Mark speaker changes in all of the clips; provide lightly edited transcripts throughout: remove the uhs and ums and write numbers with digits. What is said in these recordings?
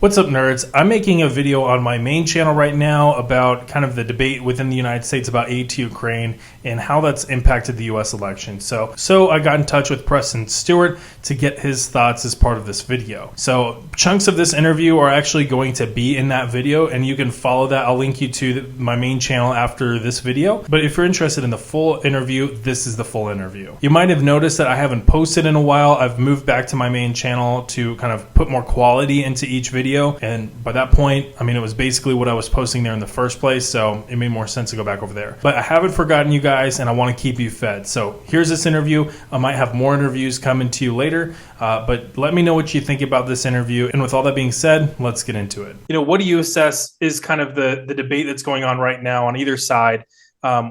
Speaker 1: What's up, nerds? I'm making a video on my main channel right now about kind of the debate within the United States about aid to Ukraine and how that's impacted the U.S. election. So I got in touch with Preston Stewart to get his thoughts as part of this video. So chunks of this interview are actually going to be in that video, and you can follow that. I'll link you to my main channel after this video. But if you're interested in the full interview, this is the full interview. You might have noticed that I haven't posted in a while. I've moved back to my main channel to kind of put more quality into each video. And by that point, I mean, it was basically what I was posting there in the first place, so it made more sense to go back over there. But I haven't forgotten you guys, and I want to keep you fed. So here's this interview. I might have more interviews coming to you later, but let me know what you think about this interview. And with all that being said, let's get into it. What do you assess is kind of the debate that's going on right now on either side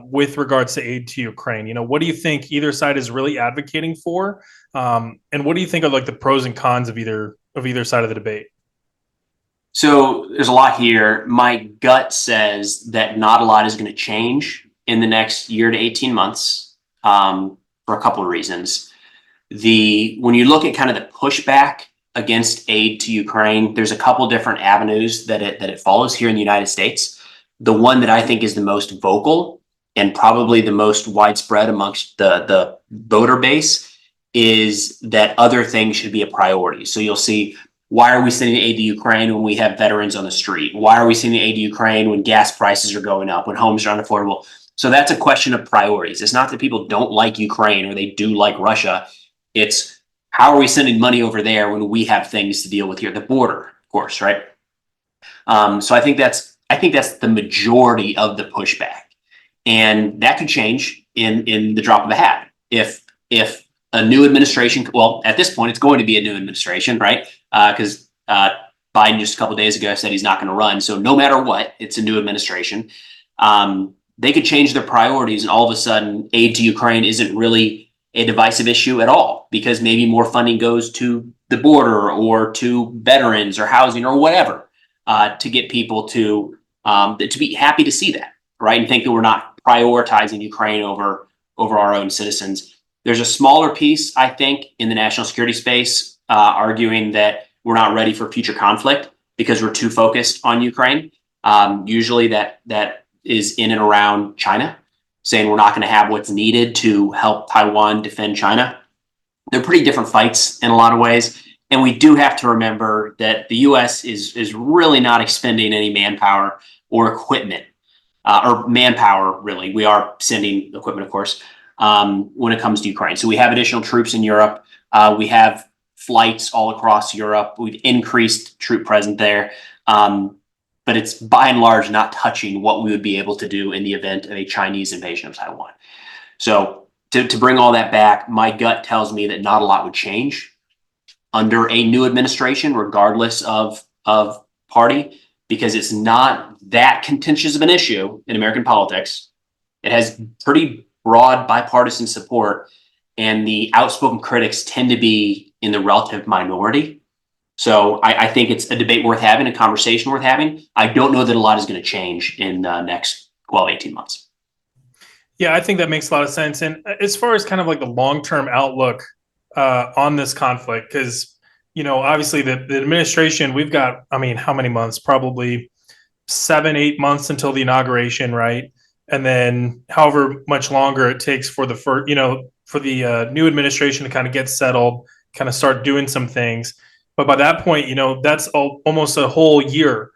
Speaker 1: with regards to aid to Ukraine? What do you think either side is really advocating for? And what do you think are like the pros and cons of either side of the debate?
Speaker 2: So there's a lot here. My gut says that not a lot is going to change in the next year to 18 months for a couple of reasons. When you look at kind of the pushback against aid to Ukraine, there's a couple different avenues that it follows here in the United States. The one that I think is the most vocal and probably the most widespread amongst the voter base is that other things should be a priority. So you'll see, why are we sending aid to Ukraine when we have veterans on the street? Why are we sending aid to Ukraine when gas prices are going up, when homes are unaffordable? So that's a question of priorities. It's not that people don't like Ukraine or they do like Russia. It's how are we sending money over there when we have things to deal with here? The border, of course, right? So I think that's the majority of the pushback, and that could change in the drop of a hat if a new administration. Well, at this point, it's going to be a new administration, right? Because Biden just a couple of days ago said he's not going to run. So no matter what, it's a new administration. They could change their priorities, and all of a sudden, aid to Ukraine isn't really a divisive issue at all, because maybe more funding goes to the border or to veterans or housing or whatever, to get people to be happy to see that, right? And think that we're not prioritizing Ukraine over our own citizens. There's a smaller piece, I think, in the national security space, arguing that we're not ready for future conflict because we're too focused on Ukraine. Usually that is in and around China, saying we're not going to have what's needed to help Taiwan defend China. They're pretty different fights in a lot of ways. And we do have to remember that the U.S. is really not expending any manpower or equipment, or manpower, really. We are sending equipment, of course, when it comes to Ukraine. So we have additional troops in Europe. We have flights all across Europe. We've increased troop presence there. But it's by and large not touching what we would be able to do in the event of a Chinese invasion of Taiwan. So to bring all that back, my gut tells me that not a lot would change under a new administration, regardless of party, because it's not that contentious of an issue in American politics. It has pretty broad bipartisan support, and the outspoken critics tend to be in the relative minority. So I think it's a debate worth having, a conversation worth having. I don't know that a lot is going to change in the next 12, 18 months.
Speaker 1: Yeah, I think that makes a lot of sense. And as far as kind of like the long-term outlook on this conflict, because, obviously the administration, we've got, how many months? Probably 7, 8 months until the inauguration, right? And then however much longer it takes for the new administration to kind of get settled, kind of start doing some things. But by that point, that's almost a whole year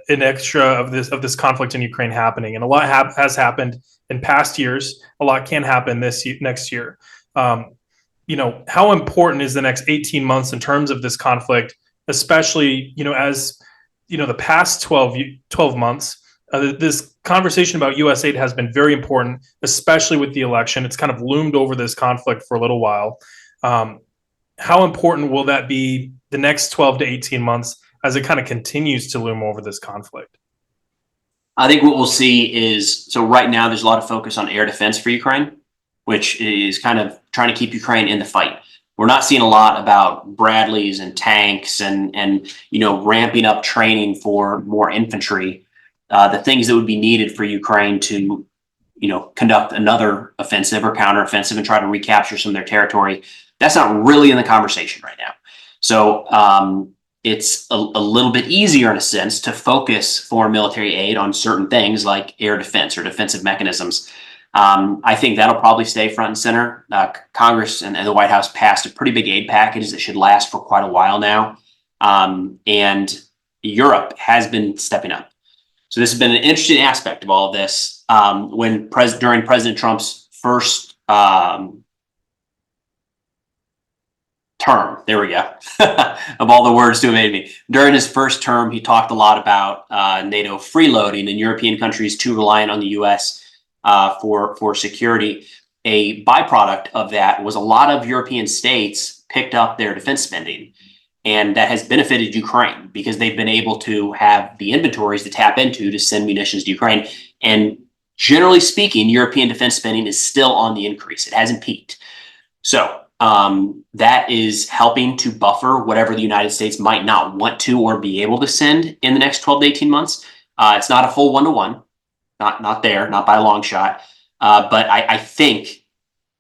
Speaker 1: in extra of this conflict in Ukraine happening. And a lot has happened in past years. A lot can happen next year. How important is the next 18 months in terms of this conflict, especially, as, the past 12 months, this conversation about U.S. aid has been very important, especially with the election. It's kind of loomed over this conflict for a little while. How important will that be the next 12 to 18 months as it kind of continues to loom over this conflict?
Speaker 2: I think what we'll see is, so right now there's a lot of focus on air defense for Ukraine, which is kind of trying to keep Ukraine in the fight. We're not seeing a lot about Bradleys and tanks and ramping up training for more infantry, the things that would be needed for Ukraine to conduct another offensive or counteroffensive and try to recapture some of their territory. That's not really in the conversation right now. So it's a little bit easier in a sense to focus foreign military aid on certain things like air defense or defensive mechanisms. I think that'll probably stay front and center. Congress and the White House passed a pretty big aid package that should last for quite a while now. And Europe has been stepping up. So this has been an interesting aspect of all of this. During President Trump's first term, there we go, of all the words to evade me. During his first term, he talked a lot about NATO freeloading and European countries too reliant on the U.S. For security. A byproduct of that was a lot of European states picked up their defense spending, and that has benefited Ukraine because they've been able to have the inventories to tap into to send munitions to Ukraine. And generally speaking, European defense spending is still on the increase. It hasn't peaked. So that is helping to buffer whatever the United States might not want to or be able to send in the next 12 to 18 months. It's not a full one-to-one, not there, not by a long shot. But I think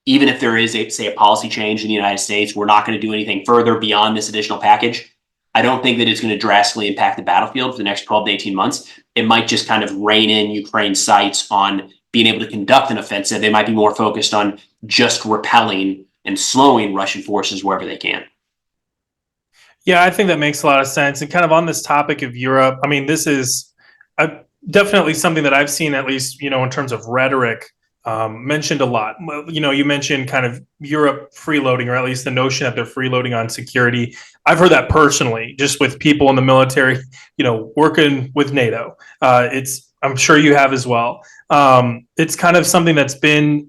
Speaker 2: even if there is, say, a policy change in the United States, we're not going to do anything further beyond this additional package. I don't think that it's going to drastically impact the battlefield for the next 12 to 18 months. It might just kind of rein in Ukraine's sights on being able to conduct an offensive. They might be more focused on just repelling and slowing Russian forces wherever they can.
Speaker 1: Yeah, I think that makes a lot of sense. And kind of on this topic of Europe, I mean, this is definitely something that I've seen, at least, in terms of rhetoric, mentioned a lot. You mentioned kind of Europe freeloading, or at least the notion that they're freeloading on security. I've heard that personally, just with people in the military, working with NATO. I'm sure you have as well. It's kind of something that's been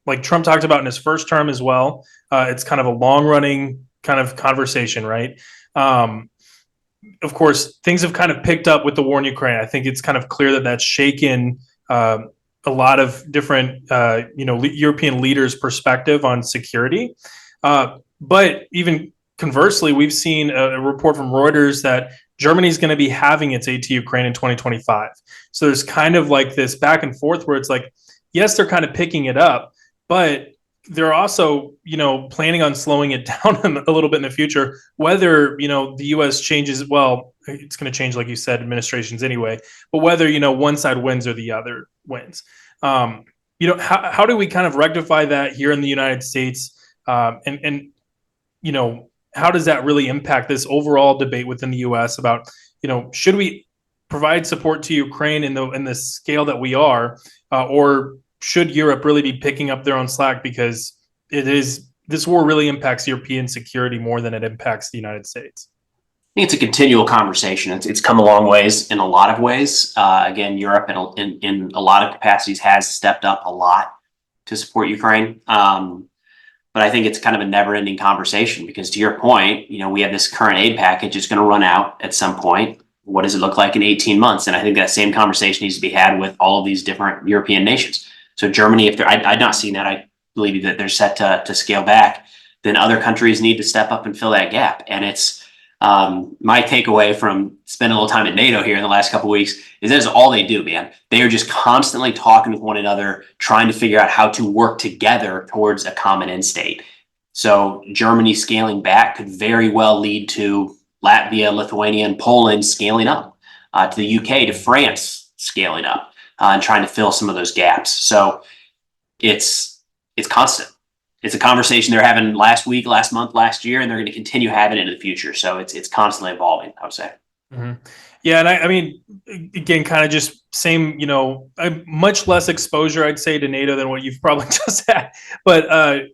Speaker 1: like Trump talked about in his first term as well. It's kind of a long running kind of conversation, right? Of course, things have kind of picked up with the war in Ukraine. I think it's kind of clear that that's shaken a lot of different, European leaders' perspective on security. But even conversely, we've seen a report from Reuters that Germany is going to be having its aid to Ukraine in 2025. So there's kind of like this back and forth where it's like, yes, they're kind of picking it up, but they're also, planning on slowing it down a little bit in the future. Whether, the U.S. changes, well, it's going to change, like you said, administrations anyway. But whether, one side wins or the other wins. How do we kind of rectify that here in the United States? And how does that really impact this overall debate within the U.S. about, should we provide support to Ukraine in the scale that we are, or should Europe really be picking up their own slack, because this war really impacts European security more than it impacts the United States?
Speaker 2: I think it's a continual conversation. It's come a long ways in a lot of ways. Again, Europe in a lot of capacities has stepped up a lot to support Ukraine. But I think it's kind of a never-ending conversation because, to your point, we have this current aid package. It's going to run out at some point. What does it look like in 18 months? And I think that same conversation needs to be had with all of these different European nations. So Germany, I'd not seen that. I believe that they're set to scale back. Then other countries need to step up and fill that gap. And it's my takeaway from spending a little time at NATO here in the last couple of weeks is that is all they do, man. They are just constantly talking with one another, trying to figure out how to work together towards a common end state. So Germany scaling back could very well lead to Latvia, Lithuania, and Poland scaling up, to the UK, to France scaling up, and trying to fill some of those gaps. So it's constant. It's a conversation they're having last week, last month, last year, and they're going to continue having it in the future. So it's constantly evolving, I would say.
Speaker 1: Mm-hmm. Yeah, and I mean, again, kind of just same, much less exposure, I'd say, to NATO than what you've probably just had. But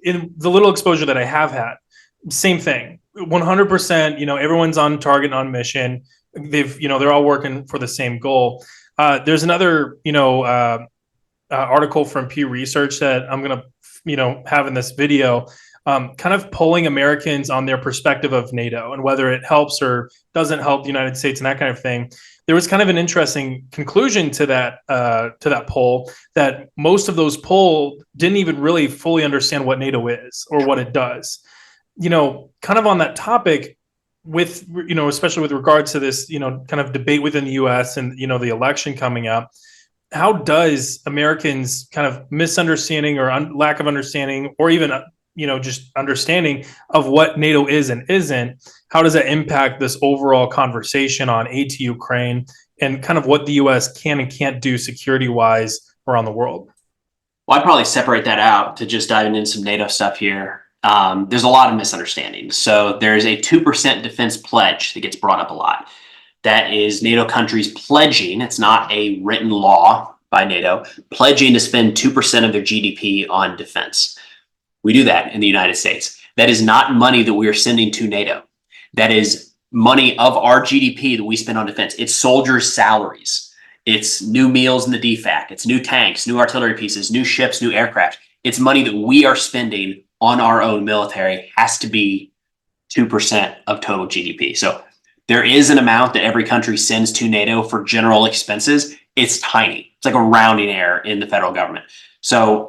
Speaker 1: in the little exposure that I have had, same thing, 100%. Everyone's on target, on mission. They're all working for the same goal. There's another, article from Pew Research that I'm going to, have in this video, kind of polling Americans on their perspective of NATO and whether it helps or doesn't help the United States and that kind of thing. There was kind of an interesting conclusion to that poll, that most of those polled didn't even really fully understand what NATO is or what it does. Kind of on that topic, with especially with regards to this kind of debate within the U.S. and the election coming up. How does Americans kind of misunderstanding or lack of understanding, or even just understanding of what NATO is and isn't, how does that impact this overall conversation on aid to Ukraine and kind of what the U.S. can and can't do security-wise around the world?
Speaker 2: Well, I'd probably separate that out to just diving into some NATO stuff here. There's a lot of misunderstandings. So there's a 2% defense pledge that gets brought up a lot. That is NATO countries pledging, it's not a written law by NATO, pledging to spend 2% of their GDP on defense. We do that in the United States. That is not money that we are sending to NATO. That is money of our GDP that we spend on defense. It's soldiers' salaries. It's new meals in the DFAC. It's new tanks, new artillery pieces, new ships, new aircraft. It's money that we are spending on our own military. Has to be 2% of total GDP. So there is an amount that every country sends to NATO for general expenses. It's tiny. It's like a rounding error in the federal government. So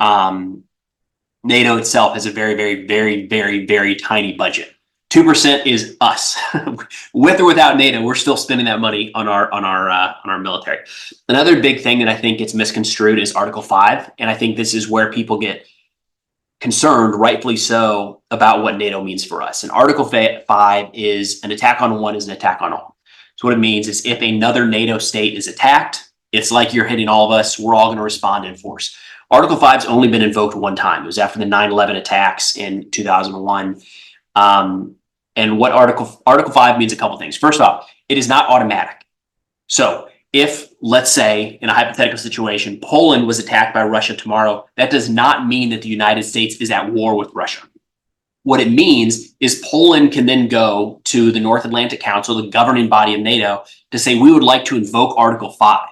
Speaker 2: NATO itself has a very, very, very, very, very tiny budget. 2% is us. With or without NATO, we're still spending that money on our military. Another big thing that I think gets misconstrued is Article 5, and I think this is where people get concerned, rightfully so, about what NATO means for us. And Article 5 is an attack on one is an attack on all. So what it means is if another NATO state is attacked, it's like you're hitting all of us. We're all going to respond in force. Article 5 has only been invoked one time. It was after the 9/11 attacks in 2001. And what Article 5 means a couple things. First off, it is not automatic. So if, let's say, in a hypothetical situation, Poland was attacked by Russia tomorrow, that does not mean that the United States is at war with Russia. What it means is Poland can then go to the North Atlantic Council, the governing body of NATO, to say, we would like to invoke Article 5.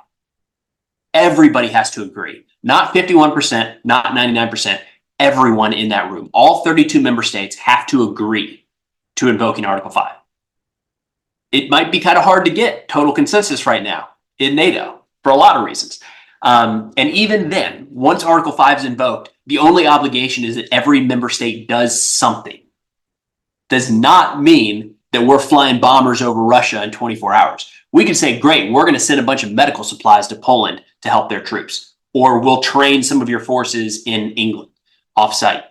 Speaker 2: Everybody has to agree. Not 51%, not 99%, everyone in that room. All 32 member states have to agree to invoking Article 5. It might be kind of hard to get total consensus right now in NATO for a lot of reasons. And even then, once Article 5 is invoked, the only obligation is that every member state does something. Does not mean that we're flying bombers over Russia in 24 hours. We can say, great, we're going to send a bunch of medical supplies to Poland to help their troops. Or we'll train some of your forces in England off-site.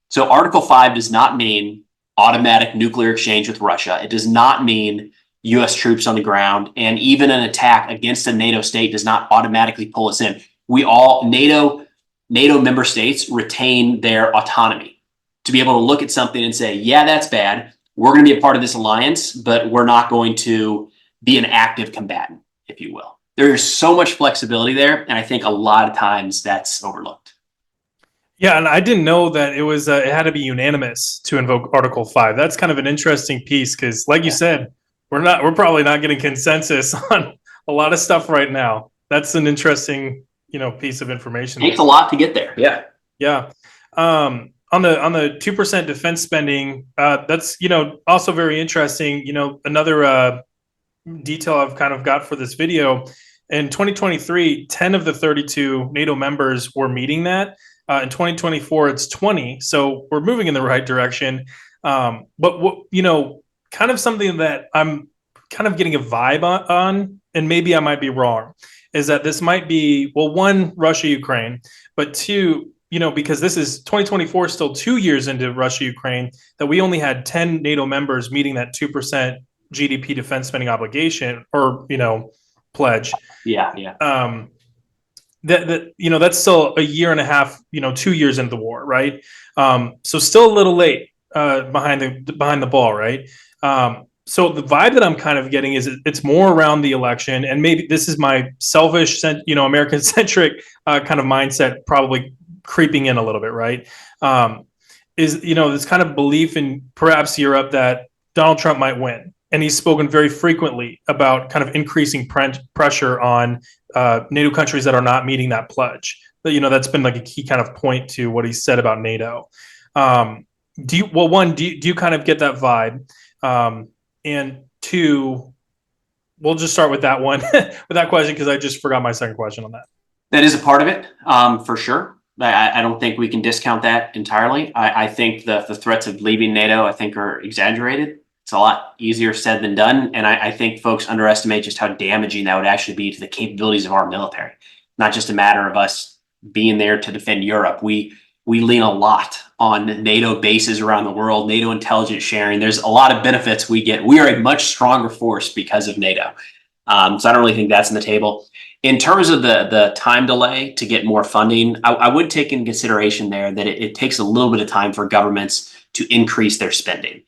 Speaker 2: So Article 5 does not mean automatic nuclear exchange with Russia. It does not mean U.S. troops on the ground, and even an attack against a NATO state does not automatically pull us in. We all, NATO member states retain their autonomy to be able to look at something and say, yeah, that's bad. We're going to be a part of this alliance, but we're not going to be an active combatant, if you will. There's so much flexibility there, and I think a lot of times that's overlooked.
Speaker 1: Yeah, and I didn't know that it had to be unanimous to invoke Article 5. That's kind of an interesting piece because, like you said, we're probably not getting consensus on a lot of stuff right now. That's an interesting, piece of information.
Speaker 2: It takes a lot to get there. Yeah.
Speaker 1: Yeah. On the 2% defense spending, that's also very interesting. Another detail I've kind of got for this video. In 2023, 10 of the 32 NATO members were meeting that. In 2024, it's 20. So we're moving in the right direction. But kind of something that I'm kind of getting a vibe on, and maybe I might be wrong, is that this might be, well, one, Russia, Ukraine, but two, because this is 2024, still 2 years into Russia, Ukraine, that we only had 10 NATO members meeting that 2% GDP defense spending obligation or, pledge.
Speaker 2: Yeah.
Speaker 1: That's still a year and a half, 2 years into the war, right? So still a little late behind the ball, right? So the vibe that I'm kind of getting is it's more around the election, and maybe this is my selfish, American-centric kind of mindset probably creeping in a little bit, right? Is this kind of belief in perhaps Europe that Donald Trump might win. And he's spoken very frequently about kind of increasing pressure on NATO countries that are not meeting that pledge. That's been like a key kind of point to what he said about NATO. Do you kind of get that vibe? And two, we'll just start with that one, with that question, because I just forgot my second question on that.
Speaker 2: That is a part of it, for sure. I don't think we can discount that entirely. I think the threats of leaving NATO, I think, are exaggerated. It's a lot easier said than done. And I think folks underestimate just how damaging that would actually be to the capabilities of our military. Not just a matter of us being there to defend Europe. We we lean a lot on NATO bases around the world, NATO intelligence sharing. There's a lot of benefits we get. We are a much stronger force because of NATO. So I don't really think that's on the table. In terms of the time delay to get more funding, I would take into consideration there that it takes a little bit of time for governments to increase their spending.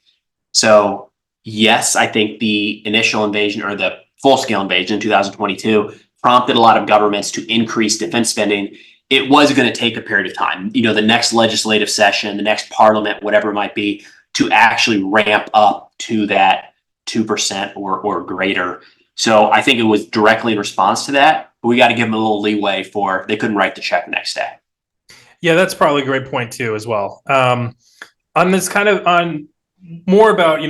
Speaker 2: So yes, I think the initial invasion or the full-scale invasion in 2022 prompted a lot of governments to increase defense spending. It was going to take a period of time, the next legislative session, the next parliament, whatever it might be, to actually ramp up to that 2% or greater. So I think it was directly in response to that, but we got to give them a little leeway for they couldn't write the check the next day.
Speaker 1: Yeah, that's probably a great point too, as well. On this on more about,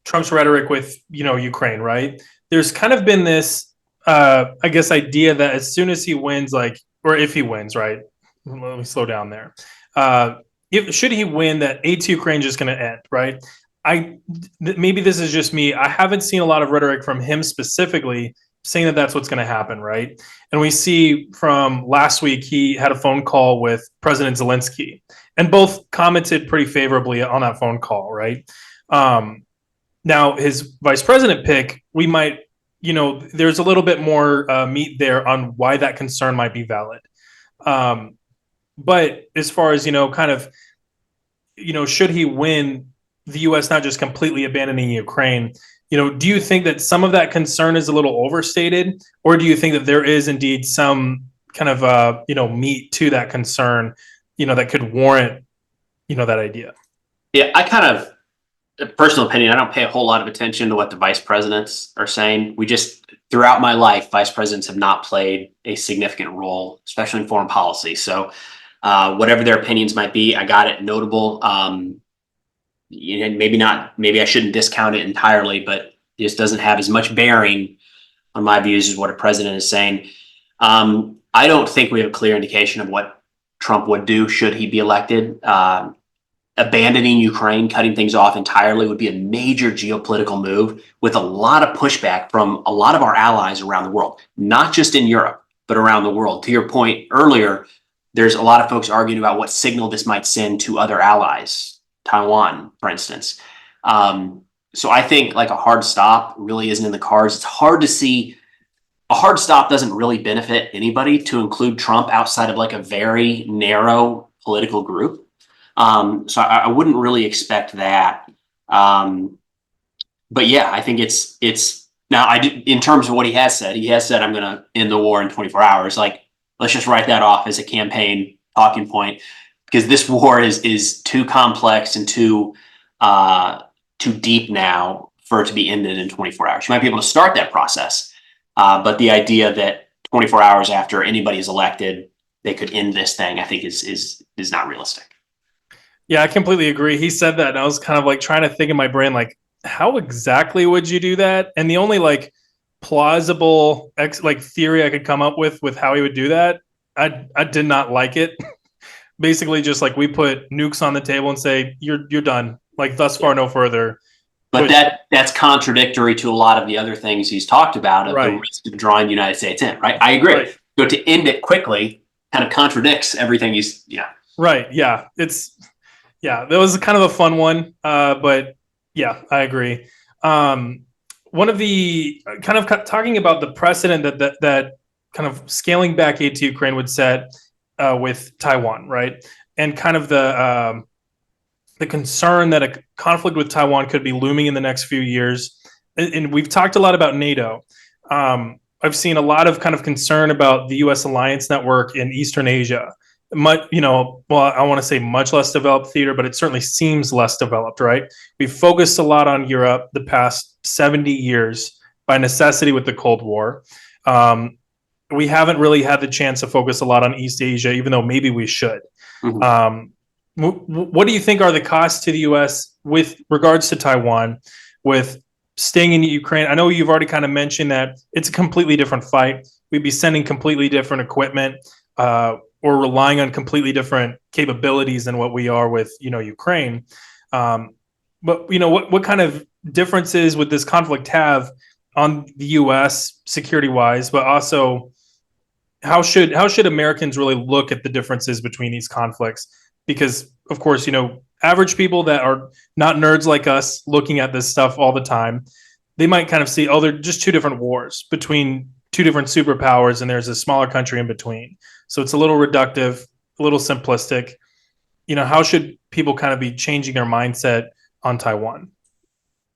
Speaker 1: Trump's rhetoric with, Ukraine, right? There's kind of been this, I guess, idea that as soon as he wins, or if he wins, right? Let me slow down there. Should he win, that aid to Ukraine is just going to end, right? Maybe this is just me. I haven't seen a lot of rhetoric from him specifically saying that that's what's going to happen, right? And we see from last week, he had a phone call with President Zelensky, and both commented pretty favorably on that phone call, right? Now, his vice president pick, we might, there's a little bit more meat there on why that concern might be valid. But as far as, should he win, the U.S. not just completely abandoning Ukraine, do you think that some of that concern is a little overstated, or do you think that there is indeed some kind of, meat to that concern, that could warrant, that idea?
Speaker 2: Yeah, I kind of, personal opinion, I don't pay a whole lot of attention to what the vice presidents are saying. Throughout my life, vice presidents have not played a significant role, especially in foreign policy. So whatever their opinions might be, I got it notable. Maybe I shouldn't discount it entirely, but it just doesn't have as much bearing on my views as what a president is saying. I don't think we have a clear indication of what Trump would do should he be elected. Abandoning Ukraine, cutting things off entirely would be a major geopolitical move with a lot of pushback from a lot of our allies around the world, not just in Europe, but around the world. To your point earlier, there's a lot of folks arguing about what signal this might send to other allies, Taiwan, for instance. So I think a hard stop really isn't in the cards. It's hard to see. A hard stop doesn't really benefit anybody, to include Trump, outside of a very narrow political group. So I wouldn't really expect that. But yeah, I think it's now in terms of what he has said, I'm going to end the war in 24 hours. Let's just write that off as a campaign talking point, because this war is too complex and too deep now for it to be ended in 24 hours. You might be able to start that process. But the idea that 24 hours after anybody is elected, they could end this thing, I think is not realistic.
Speaker 1: Yeah, I completely agree. He said that, and I was kind of trying to think in my brain, how exactly would you do that? And the only plausible theory I could come up with how he would do that, I did not like it. Basically, just we put nukes on the table and say you're done. Thus far, no further.
Speaker 2: But that's contradictory to a lot of the other things he's talked about, of right, the risk of drawing the United States in. Right, I agree. Right. So to end it quickly kind of contradicts everything he's. Yeah. Right.
Speaker 1: Yeah. That was kind of a fun one, but yeah, I agree. One of the kind of talking about the precedent that kind of scaling back aid to Ukraine would set with Taiwan, right? And kind of the concern that a conflict with Taiwan could be looming in the next few years. And we've talked a lot about NATO. I've seen a lot of kind of concern about the U.S. alliance network in Eastern Asia. I want to say much less developed theater, but it certainly seems less developed, right? We've focused a lot on Europe the past 70 years by necessity with the Cold War. We haven't really had the chance to focus a lot on East Asia, even though maybe we should. Mm-hmm. What do you think are the costs to the U.S. with regards to Taiwan, with staying in Ukraine? I know you've already kind of mentioned that it's a completely different fight. We'd be sending completely different equipment, or relying on completely different capabilities than what we are with, Ukraine. But what kind of differences would this conflict have on the U.S. security-wise, but also how should Americans really look at the differences between these conflicts? because, of course, average people that are not nerds like us looking at this stuff all the time, they might kind of see, oh, they're just two different wars between two different superpowers, and there's a smaller country in between. So it's a little reductive, a little simplistic. How should people kind of be changing their mindset on Taiwan?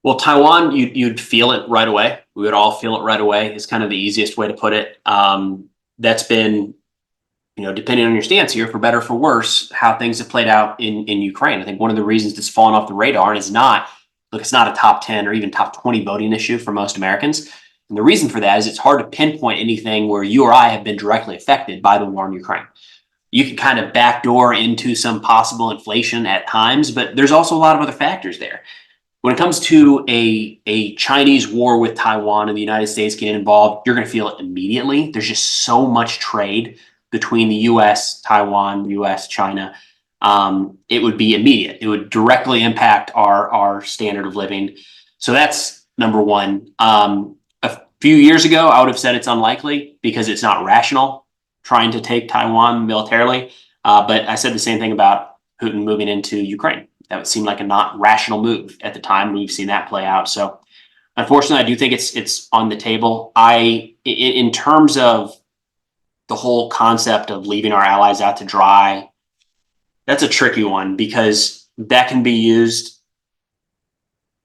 Speaker 2: Well, Taiwan, you'd feel it right away. We would all feel it right away. It's kind of the easiest way to put it. That's been, depending on your stance here, for better or for worse, how things have played out in Ukraine. I think one of the reasons it's fallen off the radar, and it's not a top 10 or even top 20 voting issue for most Americans. And the reason for that is it's hard to pinpoint anything where you or I have been directly affected by the war in Ukraine. You can kind of backdoor into some possible inflation at times, but there's also a lot of other factors there. When it comes to a Chinese war with Taiwan and the United States getting involved, you're going to feel it immediately. There's just so much trade between the U.S., Taiwan, U.S., China. It would be immediate. It would directly impact our standard of living. So that's number one. A few years ago, I would have said it's unlikely because it's not rational trying to take Taiwan militarily. But I said the same thing about Putin moving into Ukraine. That would seem like a not rational move at the time. We've seen that play out. So unfortunately, I do think it's on the table. In terms of the whole concept of leaving our allies out to dry, that's a tricky one because that can be used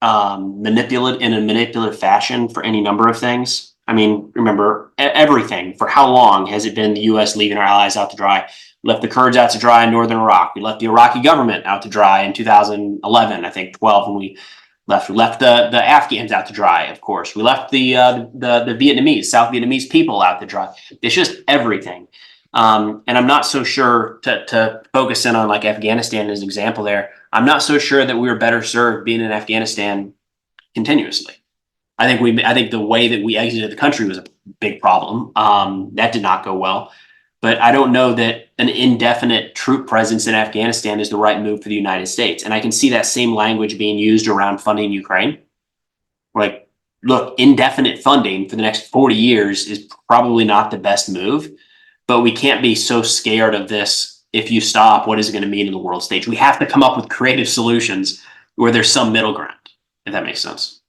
Speaker 2: in a manipulative fashion for any number of things. I mean, remember everything. For how long has it been the U.S. leaving our allies out to dry? We left the Kurds out to dry in northern Iraq. We left the Iraqi government out to dry in 2011, I think 12 when we left. We left the Afghans out to dry, of course. We left the Vietnamese, South Vietnamese people out to dry. It's just everything. And I'm not so sure to focus in on like Afghanistan as an example there. I'm not so sure that we were better served being in Afghanistan continuously. I think the way that we exited the country was a big problem. That did not go well. But I don't know that an indefinite troop presence in Afghanistan is the right move for the United States. And I can see that same language being used around funding Ukraine. Like, look, indefinite funding for the next 40 years is probably not the best move, but we can't be so scared of this. If you stop, what is it going to mean in the world stage? We have to come up with creative solutions where there's some middle ground, if that makes sense.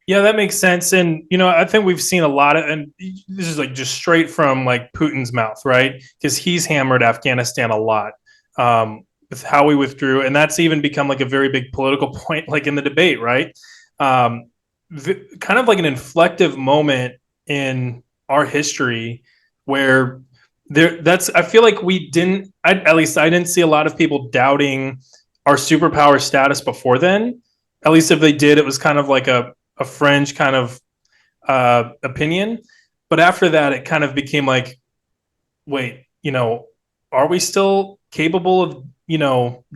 Speaker 1: Yeah, that makes sense. And, I think we've seen a lot of, and this is like just straight from like Putin's mouth, right? Because he's hammered Afghanistan a lot with how we withdrew. And that's even become like a very big political point, like in the debate, right? Kind of like an inflective moment in our history where I feel like at least I didn't see a lot of people doubting our superpower status before then. At least if they did, it was kind of like a fringe kind of opinion. But after that, it kind of became like, wait, are we still capable of,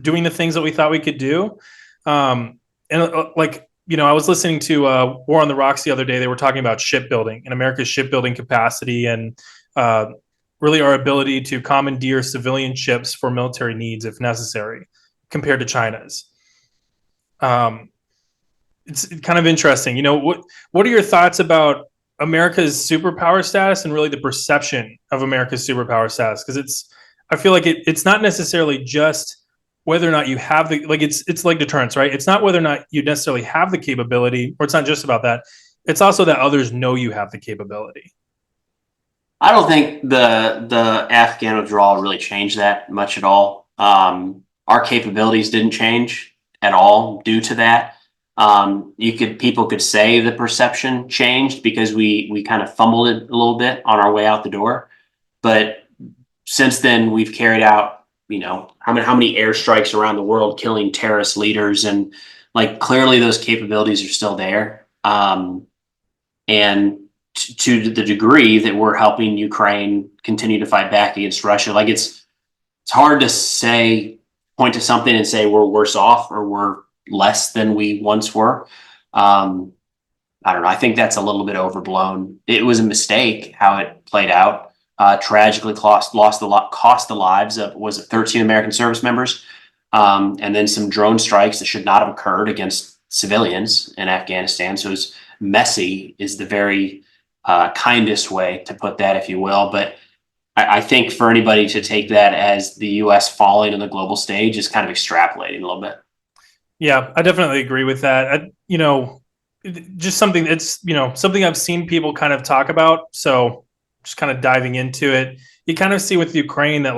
Speaker 1: doing the things that we thought we could do? I was listening to War on the Rocks the other day. They were talking about shipbuilding and America's shipbuilding capacity and really our ability to commandeer civilian ships for military needs if necessary compared to China's. It's kind of interesting. What are your thoughts about America's superpower status and really the perception of America's superpower status? Because I feel like it's not necessarily just whether or not you have it's like deterrence, right? It's not whether or not you necessarily have the capability, or it's not just about that. It's also that others know you have the capability.
Speaker 2: I don't think the Afghan withdrawal really changed that much at all. Our capabilities didn't change at all due to that. People could say the perception changed because we kind of fumbled it a little bit on our way out the door. But since then, we've carried out, how many airstrikes around the world killing terrorist leaders, and like clearly those capabilities are still there. And to the degree that we're helping Ukraine continue to fight back against Russia, like it's hard to point to something and say we're worse off or we're less than we once were. I don't know. I think that's a little bit overblown. It was a mistake how it played out. Tragically cost the lives of 13 American service members, and then some drone strikes that should not have occurred against civilians in Afghanistan. So it was messy is the very kindest way to put that, if you will. But I think for anybody to take that as the U.S. falling on the global stage is kind of extrapolating a little bit.
Speaker 1: Yeah, I definitely agree with that. Just something it's something I've seen people kind of talk about. So just kind of diving into it, you kind of see with Ukraine that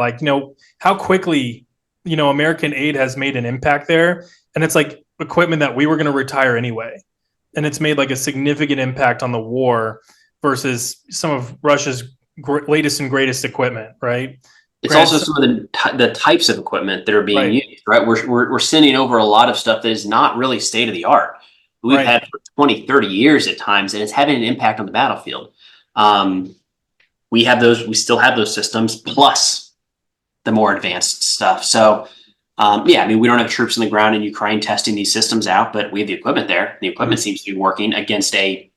Speaker 1: how quickly American aid has made an impact there, and it's like equipment that we were going to retire anyway, and it's made like a significant impact on the war versus some of Russia's latest and greatest equipment, right?
Speaker 2: It's
Speaker 1: Granted,
Speaker 2: also some of the types of equipment that are being
Speaker 1: right,
Speaker 2: used, right? We're sending over a lot of stuff that is not really state of the art. We've
Speaker 1: right.
Speaker 2: had for 20, 30 years at times, and it's having an impact on the battlefield. Um, we still have those systems, plus the more advanced stuff. So, yeah, I mean, we don't have troops on the ground in Ukraine testing these systems out, but we have the equipment there. The equipment seems to be working against a,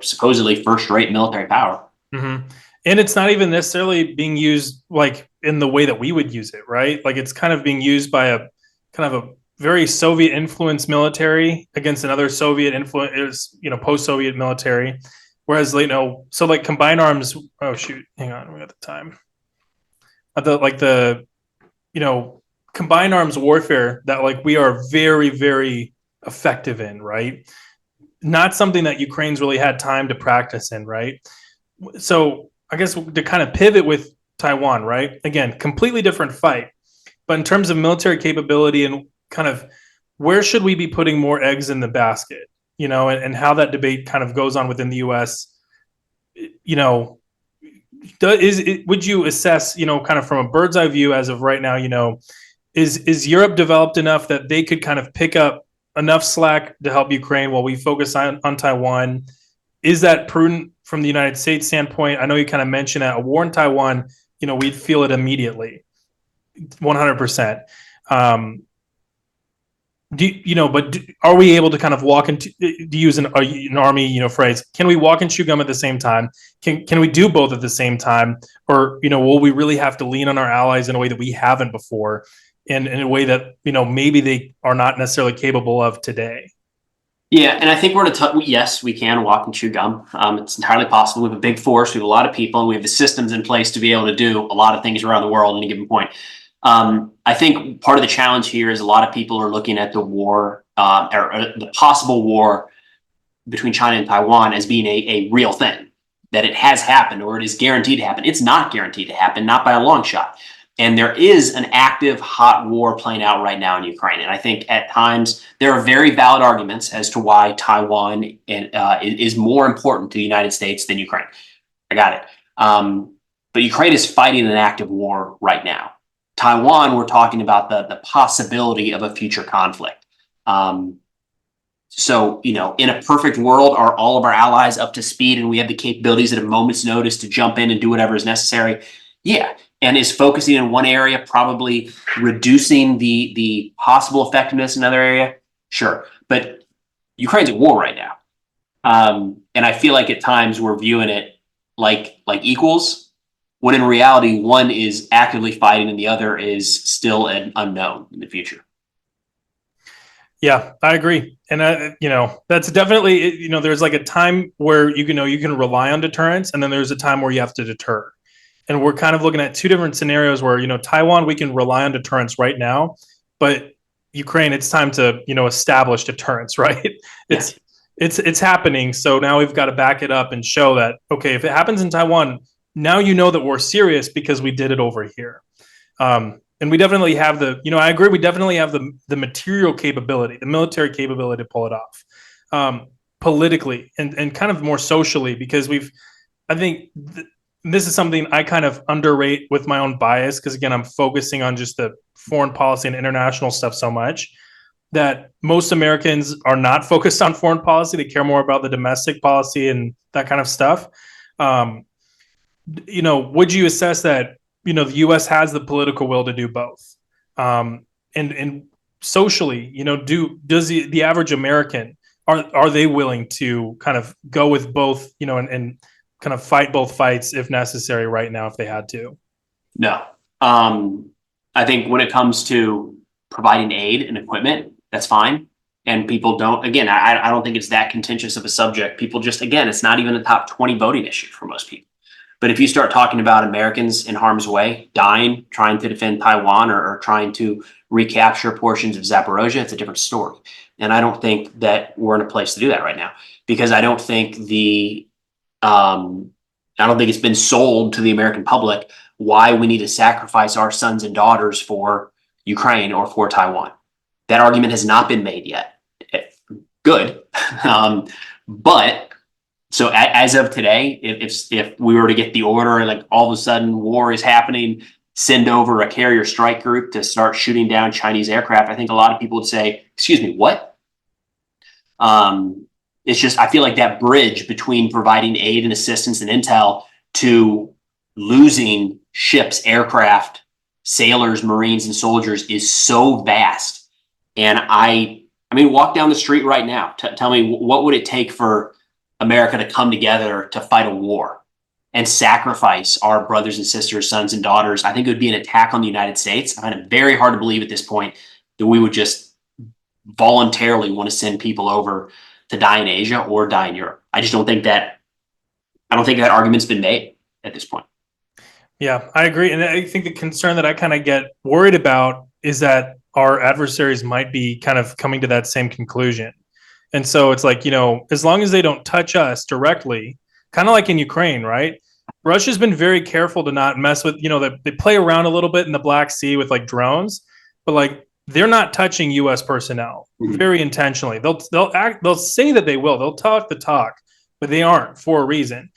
Speaker 2: supposedly first-rate military power.
Speaker 1: Mm-hmm. And it's not even necessarily being used like in the way that we would use it, right? Like it's kind of being used by a kind of a very Soviet influenced military against another Soviet influence, post-Soviet military. Whereas, so like combined arms. Oh shoot, hang on, we got the time. The combined arms warfare that like we are very, very effective in, right? Not something that Ukraine's really had time to practice in, right? So I guess to kind of pivot with Taiwan, right? Again, completely different fight. But in terms of military capability and kind of where should we be putting more eggs in the basket, and how that debate kind of goes on within the U.S., would you assess, kind of from a bird's eye view as of right now, is Europe developed enough that they could kind of pick up enough slack to help Ukraine while we focus on Taiwan? Is that prudent from the United States standpoint? I know you kind of mentioned that a war in Taiwan, we'd feel it immediately, 100%. Are we able to kind of walk into, to use an army, phrase? Can we walk and chew gum at the same time? Can we do both at the same time, or will we really have to lean on our allies in a way that we haven't before, and in a way that maybe they are not necessarily capable of today?
Speaker 2: Yeah, and I think yes, we can walk and chew gum. It's entirely possible. We have a big force, we have a lot of people, and we have the systems in place to be able to do a lot of things around the world at any given point. I think part of the challenge here is a lot of people are looking at the war, or the possible war between China and Taiwan as being a real thing, that it has happened or it is guaranteed to happen. It's not guaranteed to happen, not by a long shot. And there is an active hot war playing out right now in Ukraine. And I think at times there are very valid arguments as to why Taiwan is more important to the United States than Ukraine. I got it. But Ukraine is fighting an active war right now. Taiwan, we're talking about the possibility of a future conflict. So, in a perfect world, are all of our allies up to speed and we have the capabilities at a moment's notice to jump in and do whatever is necessary? Yeah. And is focusing in one area probably reducing the possible effectiveness in another area? Sure. But Ukraine's at war right now. And I feel like at times we're viewing it like equals, when in reality, one is actively fighting and the other is still an unknown in the future.
Speaker 1: Yeah, I agree. And that's definitely, there's like a time where you can rely on deterrence, and then there's a time where you have to deter. And we're kind of looking at two different scenarios where, Taiwan, we can rely on deterrence right now, but Ukraine, it's time to, establish deterrence, right? It's happening. So now we've got to back it up and show that, okay, if it happens in Taiwan, now that we're serious because we did it over here. And we definitely have I agree, we definitely have the material capability, the military capability to pull it off, politically and kind of more socially, because I think this is something I kind of underrate with my own bias, because again, I'm focusing on just the foreign policy and international stuff so much that most Americans are not focused on foreign policy. They care more about the domestic policy and that kind of stuff. Would you assess that, the U.S. has the political will to do both? And socially, does the average American, are they willing to kind of go with both, and kind of fight both fights if necessary right now if they had to?
Speaker 2: No. I think when it comes to providing aid and equipment, that's fine. And people don't, again, I don't think it's that contentious of a subject. People just, again, it's not even a top 20 voting issue for most people. But if you start talking about Americans in harm's way, dying, trying to defend Taiwan, or trying to recapture portions of Zaporozhye, it's a different story. And I don't think that we're in a place to do that right now, because I don't think it's been sold to the American public why we need to sacrifice our sons and daughters for Ukraine or for Taiwan. That argument has not been made yet. Good. But so as of today, if we were to get the order, like all of a sudden war is happening, send over a carrier strike group to start shooting down Chinese aircraft, I think a lot of people would say, excuse me, what? It's just, I feel like that bridge between providing aid and assistance and intel to losing ships, aircraft, sailors, Marines, and soldiers is so vast. And I mean, walk down the street right now. Tell me, what would it take for America to come together to fight a war and sacrifice our brothers and sisters, sons and daughters? I think it would be an attack on the United States. I find it very hard to believe at this point that we would just voluntarily want to send people over to die in Asia or die in Europe. I don't think that argument's been made at this point.
Speaker 1: Yeah, I agree. And I think the concern that I kind of get worried about is that our adversaries might be kind of coming to that same conclusion. And so it's like, as long as they don't touch us directly, kind of like in Ukraine, right? Russia's been very careful to not mess with, they play around a little bit in the Black Sea with like drones, but like they're not touching U.S. personnel very intentionally. They'll say that they will. They'll talk the talk, but they aren't for a reason.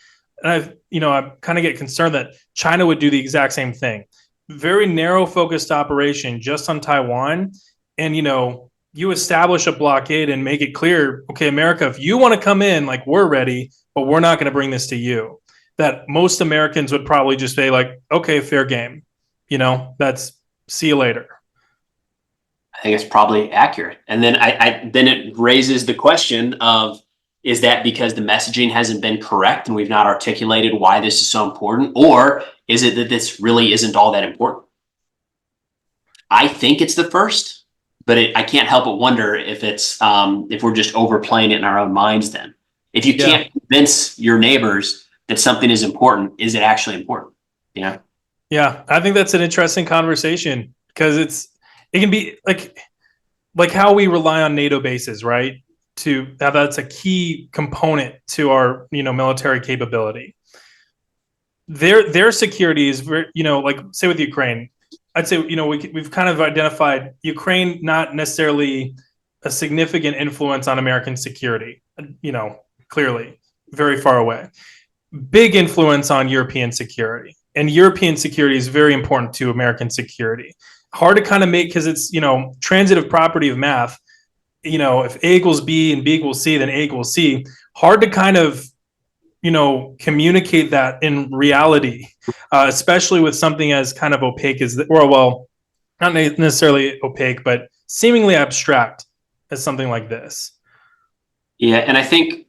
Speaker 1: And I kind of get concerned that China would do the exact same thing. Very narrow focused operation just on Taiwan. And, you establish a blockade and make it clear, okay, America, if you want to come in, like we're ready, but we're not going to bring this to you. That most Americans would probably just say like, okay, fair game. That's see you later.
Speaker 2: I think it's probably accurate. And then then it raises the question of, is that because the messaging hasn't been correct and we've not articulated why this is so important? Or is it that this really isn't all that important? I think it's the first, but I can't help but wonder if it's if we're just overplaying it in our own minds then. If you can't convince your neighbors that something is important, is it actually important? Yeah,
Speaker 1: I think that's an interesting conversation, because it can be like how we rely on NATO bases, right? That's a key component to our military capability. Their security is very, like say with Ukraine, I'd say we've kind of identified Ukraine not necessarily a significant influence on American security. Clearly very far away. Big influence on European security, and European security is very important to American security. Hard to kind of make, because it's transitive property of math. If A equals B and B equals C, then A equals C. Hard to kind of, communicate that in reality, especially with something as kind of opaque as, not necessarily opaque, but seemingly abstract as something like this.
Speaker 2: Yeah, and I think,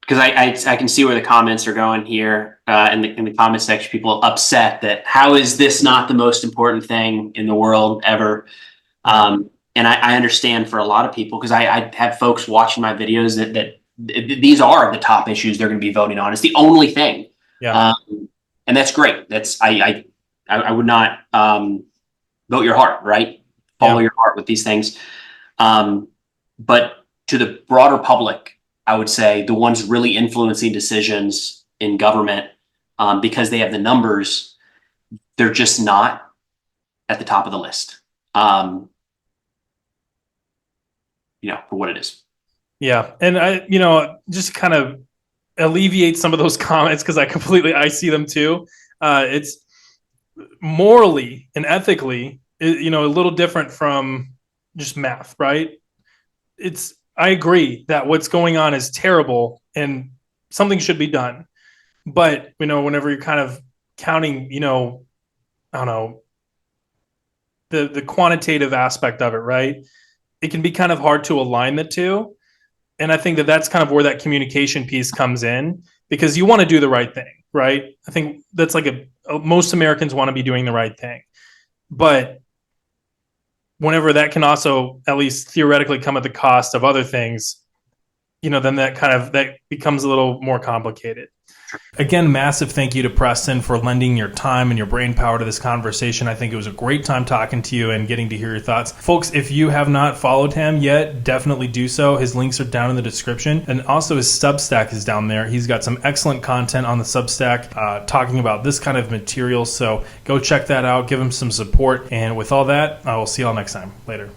Speaker 2: because I can see where the comments are going here in the comment section, people upset that how is this not the most important thing in the world ever? And I understand for a lot of people, because I have folks watching my videos that these are the top issues they're going to be voting on. It's the only thing.
Speaker 1: Yeah.
Speaker 2: And that's great. I would not vote your heart, right? Follow your heart with these things. But to the broader public, I would say the ones really influencing decisions in government, because they have the numbers, they're just not at the top of the list. For what it is.
Speaker 1: Yeah. And I, just kind of alleviate some of those comments, because I see them too. It's morally and ethically, a little different from just math, right? I agree that what's going on is terrible and something should be done. But, whenever you're kind of counting, I don't know, the quantitative aspect of it, right? It can be kind of hard to align the two. And I think that's kind of where that communication piece comes in, because you want to do the right thing, right? I think that's like most Americans want to be doing the right thing. But whenever that can also, at least theoretically, come at the cost of other things, then that becomes a little more complicated. Again, massive thank you to Preston for lending your time and your brain power to this conversation. I think it was a great time talking to you and getting to hear your thoughts. Folks, if you have not followed him yet, definitely do so. His links are down in the description. And also his Substack is down there. He's got some excellent content on the Substack talking about this kind of material. So go check that out. Give him some support. And with all that, I will see y'all next time. Later.